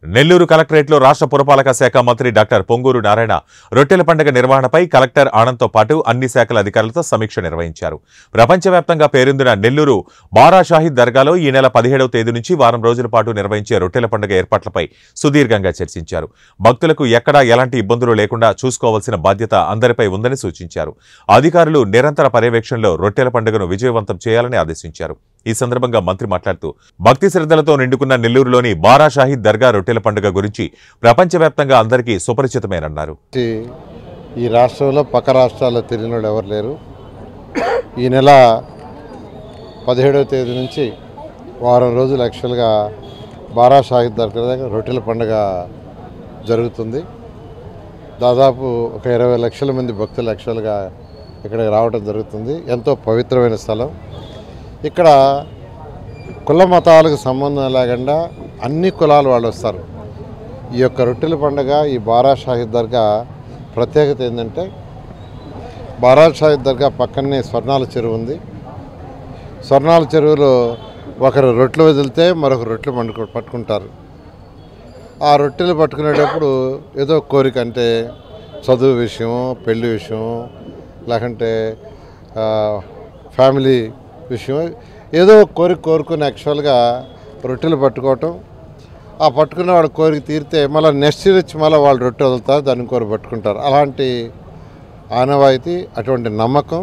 నెల్లూరు కలెక్టరేట్లో రాష్ట్ర పురపాలక శాఖ మంత్రి డాక్టర్ పొంగూరు నారాయణ రొట్టెల పండుగ నిర్వహణపై కలెక్టర్ ఆనంద్తో పాటు అన్ని శాఖల అధికారులతో సమీక్ష నిర్వహించారు. ప్రపంచవ్యాప్తంగా పేరొందిన నెల్లూరు బారా షాహిద్ దర్గాలో ఈ నెల 17వ తేదీ నుంచి వారం రోజుల పాటు నిర్వహించే రొట్టెల పండుగ ఏర్పాట్లపై సుదీర్ఘంగా చర్చించారు. భక్తులకు ఎక్కడా ఎలాంటి ఇబ్బందులు లేకుండా చూసుకోవాల్సిన బాధ్యత అందరిపై ఉందని సూచించారు. అధికారులు నిరంతర పర్యవేక్షణలో రొట్టెల పండుగను విజయవంతం చేయాలని ఆదేశించారు. ఈ సందర్భంగా మంత్రి మాట్లాడుతూ భక్తి శ్రద్ధలతో నిండుకున్న నెల్లూరులోని బారా షాహిద్ దర్గా రొట్టెల పండుగ గురించి ప్రపంచవ్యాప్తంగా అందరికీ సుపరిచితమేనన్నారు. ఈ రాష్ట్రంలో పక్క రాష్ట్రాల్లో తిరిగిన వాళ్ళు ఎవరు లేరు. ఈ నెల 17వ తేదీ నుంచి వారం రోజులు యాక్చువల్గా బారా షాహిద్ దర్గా దగ్గర రొట్టెల పండుగ జరుగుతుంది. దాదాపు ఒక 20 లక్షల మంది భక్తులు యాక్చువల్గా ఇక్కడికి రావడం జరుగుతుంది. ఎంతో పవిత్రమైన స్థలం. ఇక్కడ కుల మతాలకు సంబంధం లేకుండా అన్ని కులాల వాళ్ళు వస్తారు. ఈ యొక్క రొట్టెల పండుగ ఈ బారా షాహిద్ దర్గా ప్రత్యేకత ఏంటంటే, బారా షాహిద్ దర్గా పక్కనే స్వర్ణాల చెరువు ఉంది. స్వర్ణాల చెరువులో ఒకరు రొట్టెలు వదిలితే మరొక రొట్టెలు పట్టుకుంటారు. ఆ రొట్టెలు పట్టుకునేటప్పుడు ఏదో కోరిక, అంటే చదువు విషయం, పెళ్లి విషయం, లేకంటే ఫ్యామిలీ విషయం, ఏదో కోరుకుని యాక్చువల్గా రొట్టెలు పట్టుకోవటం. ఆ పట్టుకున్న వాడు కోరిక తీరితే మళ్ళీ నెక్స్ట్ ఇయర్ వచ్చి మళ్ళీ వాళ్ళు రొట్టె వదులుతారు, దాన్ని కోరి పట్టుకుంటారు. అలాంటి ఆనవాయితీ, అటువంటి నమ్మకం.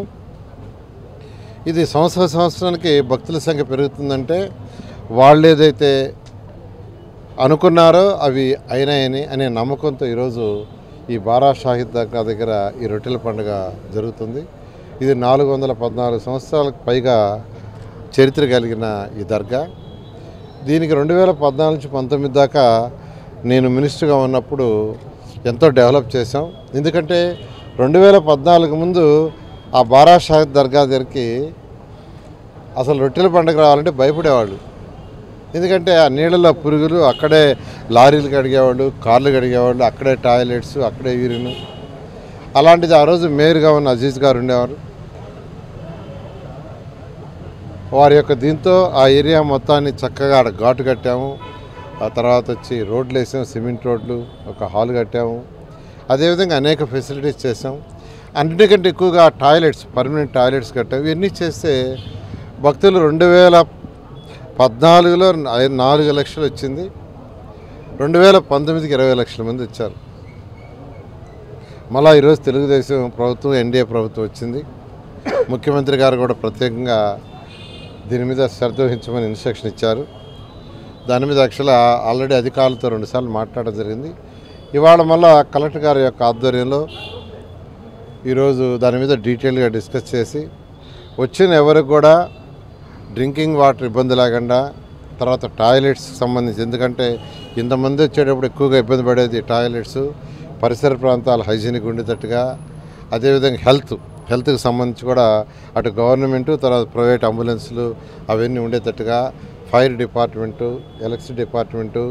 ఇది సంవత్సరానికి భక్తుల సంఖ్య పెరుగుతుందంటే వాళ్ళు ఏదైతే అనుకున్నారో అవి అయినాయని అనే నమ్మకంతో ఈరోజు ఈ బారా షాహిద్ దర్గా దగ్గర ఈ రొట్టెల పండుగ జరుగుతుంది. ఇది 414 సంవత్సరాలకు పైగా చరిత్ర కలిగిన ఈ దర్గా. దీనికి 2014 నుంచి 19 దాకా నేను మినిస్టర్గా ఉన్నప్పుడు ఎంతో డెవలప్ చేశాం. ఎందుకంటే 2014 ముందు ఆ బారా షాహిద్ దర్గా దగ్గరికి అసలు రొట్టెల పండుగ రావాలంటే భయపడేవాళ్ళు. ఎందుకంటే ఆ నీళ్ళలో పురుగులు, అక్కడే లారీలు కడిగేవాళ్ళు, కార్లు కడిగేవాళ్ళు, అక్కడే టాయిలెట్స్, అక్కడే యూరిన్. అలాంటిది ఆ రోజు మేయర్గా ఉన్న అజీజ్ గారు ఉండేవారు. వారి యొక్క దీంతో ఆ ఏరియా మొత్తాన్ని చక్కగా ఆడ ఘాటు కట్టాము. ఆ తర్వాత వచ్చి రోడ్లు వేసాము, సిమెంట్ రోడ్లు, ఒక హాల్ కట్టాము. అదేవిధంగా అనేక ఫెసిలిటీస్ చేసాం. అన్నిటికంటే ఎక్కువగా టాయిలెట్స్, పర్మనెంట్ టాయిలెట్స్ కట్టాము. ఇవన్నీ చేస్తే భక్తులు 2014లో 4 లక్షలు వచ్చింది. 2019కి 20 లక్షల మంది వచ్చారు. మళ్ళీ ఈరోజు తెలుగుదేశం ప్రభుత్వం, ఎన్డీఏ ప్రభుత్వం వచ్చింది. ముఖ్యమంత్రి గారు కూడా ప్రత్యేకంగా దీని మీద శ్రద్ధ వహించమని ఇన్స్ట్రక్షన్ ఇచ్చారు. దాని మీద యాక్చువల్గా ఆల్రెడీ అధికారులతో 2 సార్లు మాట్లాడడం జరిగింది. ఇవాళ మళ్ళీ కలెక్టర్ గారి యొక్క ఆధ్వర్యంలో ఈరోజు దాని మీద డీటెయిల్గా డిస్కస్ చేసి వచ్చిన ఎవరికి కూడా డ్రింకింగ్ వాటర్ ఇబ్బంది లేకుండా, తర్వాత టాయిలెట్స్ సంబంధించి, ఎందుకంటే ఇంతమంది వచ్చేటప్పుడు ఎక్కువగా ఇబ్బంది పడేది టాయిలెట్స్, పరిసర ప్రాంతాలు హైజీనిక్ ఉండేటట్టుగా, అదేవిధంగా హెల్త్కి సంబంధించి కూడా అటు గవర్నమెంటు, తర్వాత ప్రైవేట్ అంబులెన్స్లు అవన్నీ ఉండేటట్టుగా, fire department, electricity department,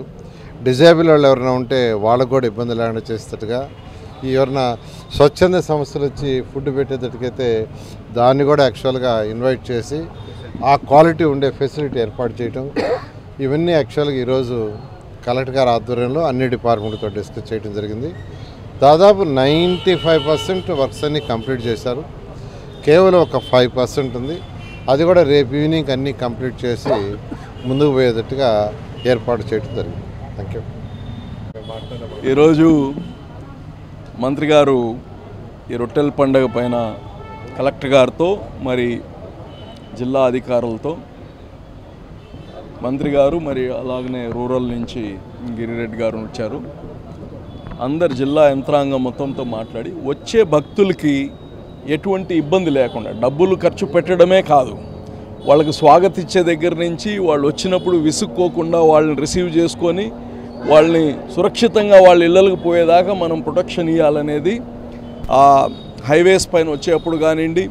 disable వాళ్ళు ఎవరైనా ఉంటే వాళ్ళకు కూడా ఇబ్బంది లేకుండా చేసేటట్టుగా, ఎవరైనా స్వచ్ఛంద సంస్థలు వచ్చి ఫుడ్ పెట్టేటట్టుకైతే దాన్ని కూడా యాక్చువల్గా ఇన్వైట్ చేసి ఆ క్వాలిటీ ఉండే ఫెసిలిటీ ఏర్పాటు చేయటం, ఇవన్నీ యాక్చువల్గా ఈరోజు కలెక్టర్ గారి ఆధ్వర్యంలో అన్ని డిపార్ట్మెంట్తో డిస్కస్ చేయడం జరిగింది. దాదాపు 95% వర్క్స్ అన్నీ కంప్లీట్ చేశారు. కేవలం ఒక 5% ఉంది. అది కూడా రేపు ఈవినింగ్ అన్నీ కంప్లీట్ చేసి ముందుకు పోయేటట్టుగా ఏర్పాటు చేయడం జరిగింది. Thank you. ఈరోజు మంత్రి గారు ఈ రొట్టెల పండుగ పైన కలెక్టర్ గారితో, మరి జిల్లా అధికారులతో, మంత్రి గారు, మరి అలాగనే రూరల్ నుంచి గిరిరెడ్డి గారు వచ్చారు. అందరు జిల్లా యంత్రాంగం మొత్తంతో మాట్లాడి వచ్చే భక్తులకి ఎటువంటి ఇబ్బంది లేకుండా, డబ్బులు ఖర్చు పెట్టడమే కాదు, వాళ్ళకి స్వాగతించే దగ్గర నుంచి వాళ్ళు వచ్చినప్పుడు విసుక్కోకుండా వాళ్ళని రిసీవ్ చేసుకొని వాళ్ళని సురక్షితంగా వాళ్ళ ఇళ్ళకి పోయేదాకా మనం ప్రొటెక్షన్ ఇవ్వాలనేది ఆ హైవేస్ పైన వచ్చేప్పుడు కానివ్వండి,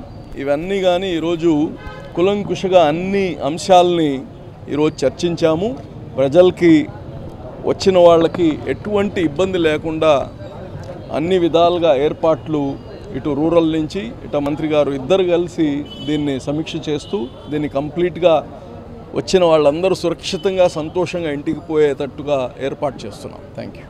ఇవన్నీ కానీ ఈరోజు కులంకుషగా అన్ని అంశాలని ఈరోజు చర్చించాము. ప్రజలకి, వచ్చిన వాళ్ళకి ఎటువంటి ఇబ్బంది లేకుండా అన్ని విధాలుగా ఏర్పాట్లు ఇటు రూరల్ నుంచి ఇటు మంత్రి గారు ఇద్దరు కలిసి దీన్ని సమీక్ష చేస్తూ దీన్ని కంప్లీట్గా వచ్చిన వాళ్ళందరూ సురక్షితంగా సంతోషంగా ఇంటికి పోయేటట్టుగా ఏర్పాటు చేస్తున్నాం. Thank you.